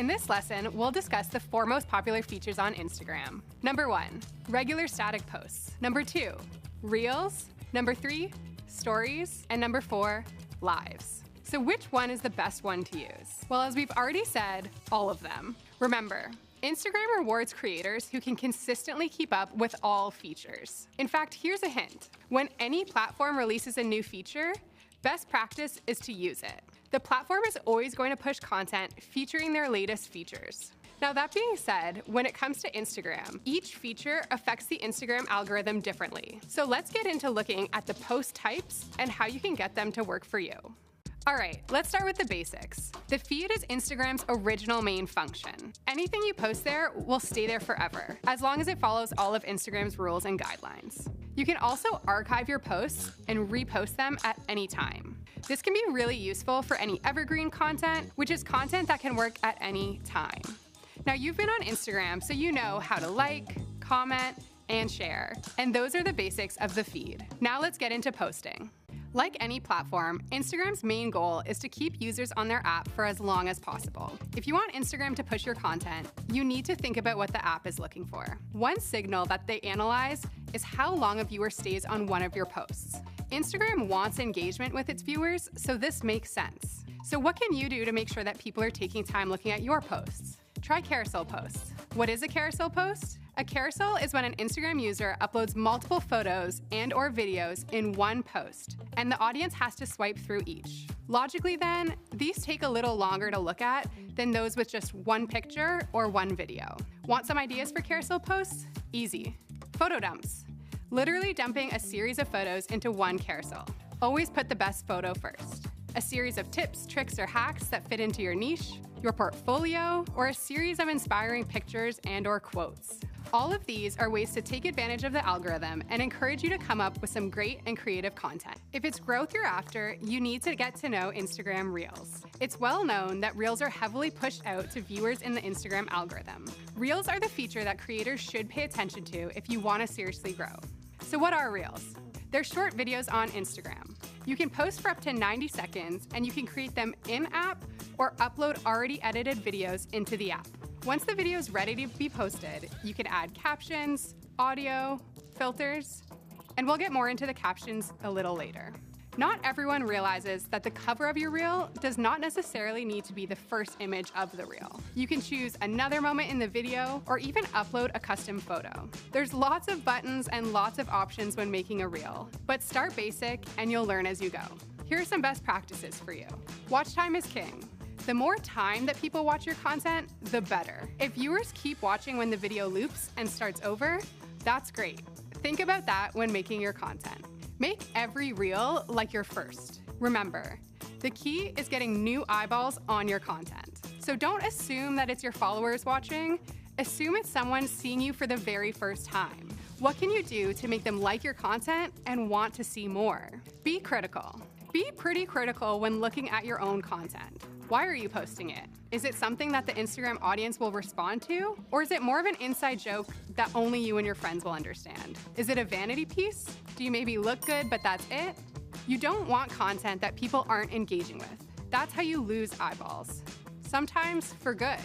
in this lesson, we'll discuss the 4 most popular features on Instagram. Number 1, regular static posts. Number 2, Reels. Number 3, Stories. And number 4, Lives. So which one is the best one to use? Well, as we've already said, all of them. Remember, Instagram rewards creators who can consistently keep up with all features. In fact, here's a hint. When any platform releases a new feature, best practice is to use it. The platform is always going to push content featuring their latest features. Now that being said, when it comes to Instagram, each feature affects the Instagram algorithm differently. So let's get into looking at the post types and how you can get them to work for you. All right, let's start with the basics. The feed is Instagram's original main function. Anything you post there will stay there forever, as long as it follows all of Instagram's rules and guidelines. You can also archive your posts and repost them at any time. This can be really useful for any evergreen content, which is content that can work at any time. Now, you've been on Instagram, so you know how to like, comment, and share. And those are the basics of the feed. Now let's get into posting. Like any platform, Instagram's main goal is to keep users on their app for as long as possible. If you want Instagram to push your content, you need to think about what the app is looking for. One signal that they analyze is how long a viewer stays on one of your posts. Instagram wants engagement with its viewers, so this makes sense. So what can you do to make sure that people are taking time looking at your posts? Try carousel posts. What is a carousel post? A carousel is when an Instagram user uploads multiple photos and/or videos in one post, and the audience has to swipe through each. Logically then, these take a little longer to look at than those with just one picture or one video. Want some ideas for carousel posts? Easy. Photo dumps. Literally dumping a series of photos into one carousel. Always put the best photo first. A series of tips, tricks, or hacks that fit into your niche, your portfolio, or a series of inspiring pictures and/or quotes. All of these are ways to take advantage of the algorithm and encourage you to come up with some great and creative content. If it's growth you're after, you need to get to know Instagram Reels. It's well known that Reels are heavily pushed out to viewers in the Instagram algorithm. Reels are the feature that creators should pay attention to if you want to seriously grow. So what are Reels? They're short videos on Instagram. You can post for up to 90 seconds, and you can create them in-app or upload already edited videos into the app. Once the video is ready to be posted, you can add captions, audio, filters, and we'll get more into the captions a little later. Not everyone realizes that the cover of your reel does not necessarily need to be the first image of the reel. You can choose another moment in the video or even upload a custom photo. There's lots of buttons and lots of options when making a reel, but start basic and you'll learn as you go. Here are some best practices for you. Watch time is king. The more time that people watch your content, the better. If viewers keep watching when the video loops and starts over, that's great. Think about that when making your content. Make every reel like your first. Remember, the key is getting new eyeballs on your content. So don't assume that it's your followers watching. Assume it's someone seeing you for the very first time. What can you do to make them like your content and want to see more? Be critical. Be pretty critical when looking at your own content. Why are you posting it? Is it something that the Instagram audience will respond to? Or is it more of an inside joke that only you and your friends will understand? Is it a vanity piece? Do you maybe look good, but that's it? You don't want content that people aren't engaging with. That's how you lose eyeballs. Sometimes for good.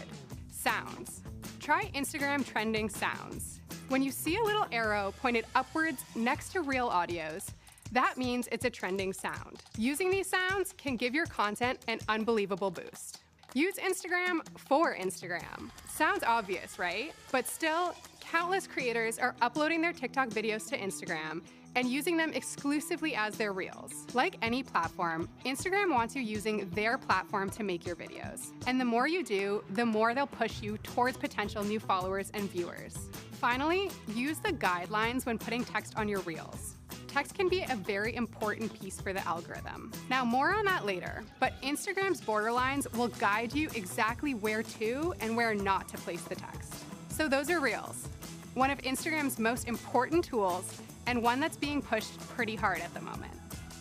Sounds. Try Instagram trending sounds. When you see a little arrow pointed upwards next to real audios, that means it's a trending sound. Using these sounds can give your content an unbelievable boost. Use Instagram for Instagram. Sounds obvious, right? But still, countless creators are uploading their TikTok videos to Instagram and using them exclusively as their reels. Like any platform, Instagram wants you using their platform to make your videos. And the more you do, the more they'll push you towards potential new followers and viewers. Finally, use the guidelines when putting text on your reels. Text can be a very important piece for the algorithm. Now, more on that later, but Instagram's borderlines will guide you exactly where to and where not to place the text. So those are Reels, one of Instagram's most important tools and one that's being pushed pretty hard at the moment.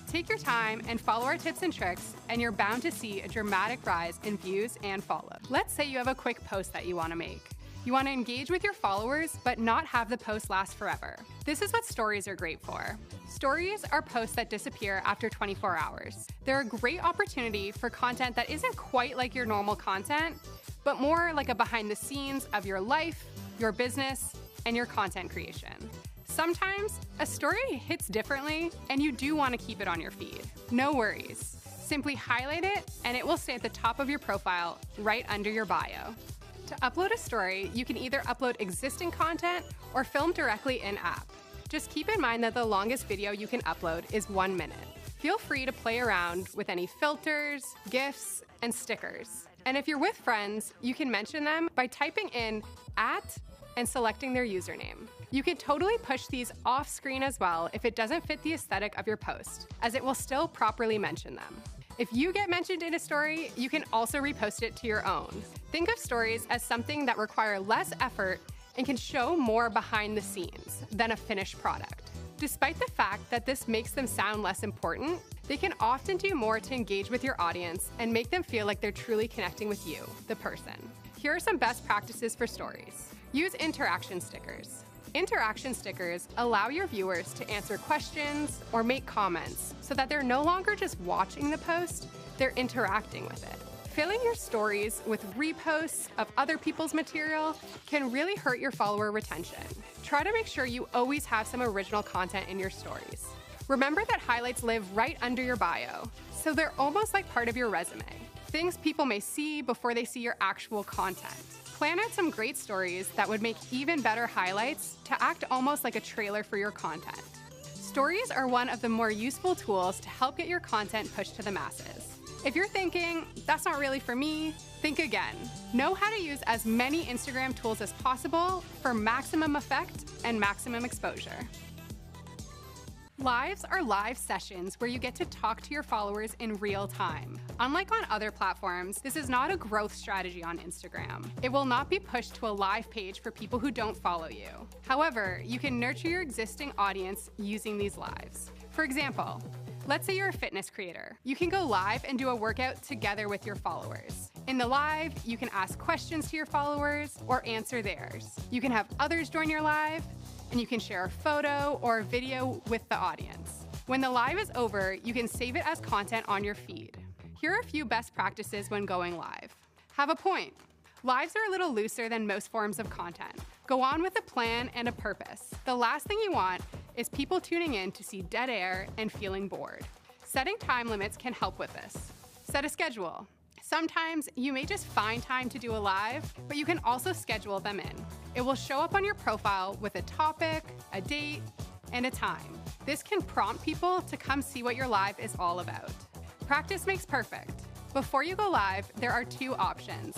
Take your time and follow our tips and tricks, and you're bound to see a dramatic rise in views and follow. Let's say you have a quick post that you want to make. You want to engage with your followers, but not have the post last forever. This is what stories are great for. Stories are posts that disappear after 24 hours. They're a great opportunity for content that isn't quite like your normal content, but more like a behind the scenes of your life, your business, and your content creation. Sometimes a story hits differently and you do want to keep it on your feed. No worries. Simply highlight it and it will stay at the top of your profile right under your bio. To upload a story, you can either upload existing content or film directly in-app. Just keep in mind that the longest video you can upload is 1 minute. Feel free to play around with any filters, GIFs, and stickers. And if you're with friends, you can mention them by typing in @ and selecting their username. You can totally push these off screen as well if it doesn't fit the aesthetic of your post, as it will still properly mention them. If you get mentioned in a story, you can also repost it to your own. Think of stories as something that require less effort and can show more behind the scenes than a finished product. Despite the fact that this makes them sound less important, they can often do more to engage with your audience and make them feel like they're truly connecting with you, the person. Here are some best practices for stories. Use interaction stickers. Interaction stickers allow your viewers to answer questions or make comments so that they're no longer just watching the post, they're interacting with it. Filling your stories with reposts of other people's material can really hurt your follower retention. Try to make sure you always have some original content in your stories. Remember that highlights live right under your bio, so they're almost like part of your resume, things people may see before they see your actual content. Plan out some great stories that would make even better highlights to act almost like a trailer for your content. Stories are one of the more useful tools to help get your content pushed to the masses. If you're thinking, that's not really for me, think again. Know how to use as many Instagram tools as possible for maximum effect and maximum exposure. Lives are live sessions where you get to talk to your followers in real time. Unlike on other platforms, this is not a growth strategy on Instagram. It will not be pushed to a live page for people who don't follow you. However, you can nurture your existing audience using these lives. For example, let's say you're a fitness creator. You can go live and do a workout together with your followers. In the live, you can ask questions to your followers or answer theirs. You can have others join your live, and you can share a photo or a video with the audience. When the live is over, you can save it as content on your feed. Here are a few best practices when going live. Have a point. Lives are a little looser than most forms of content. Go on with a plan and a purpose. The last thing you want is people tuning in to see dead air and feeling bored. Setting time limits can help with this. Set a schedule. Sometimes you may just find time to do a live, but you can also schedule them in. It will show up on your profile with a topic, a date, and a time. This can prompt people to come see what your live is all about. Practice makes perfect. Before you go live, there are two options: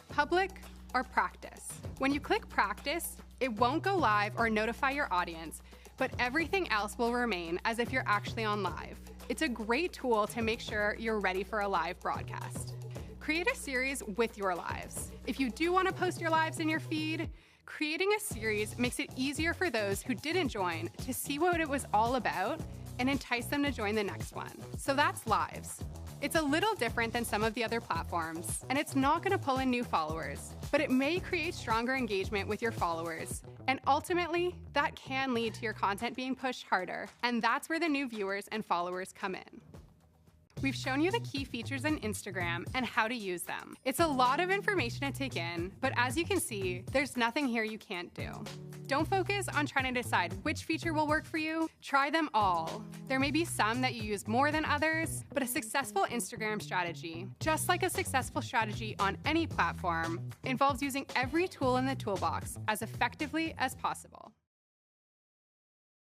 public or practice. When you click practice, it won't go live or notify your audience, but everything else will remain as if you're actually on live. It's a great tool to make sure you're ready for a live broadcast. Create a series with your lives. If you do want to post your lives in your feed, creating a series makes it easier for those who didn't join to see what it was all about and entice them to join the next one. So that's lives. It's a little different than some of the other platforms, and it's not going to pull in new followers, but it may create stronger engagement with your followers. And ultimately, that can lead to your content being pushed harder, and that's where the new viewers and followers come in. We've shown you the key features in Instagram and how to use them. It's a lot of information to take in, but as you can see, there's nothing here you can't do. Don't focus on trying to decide which feature will work for you. Try them all. There may be some that you use more than others, but a successful Instagram strategy, just like a successful strategy on any platform, involves using every tool in the toolbox as effectively as possible.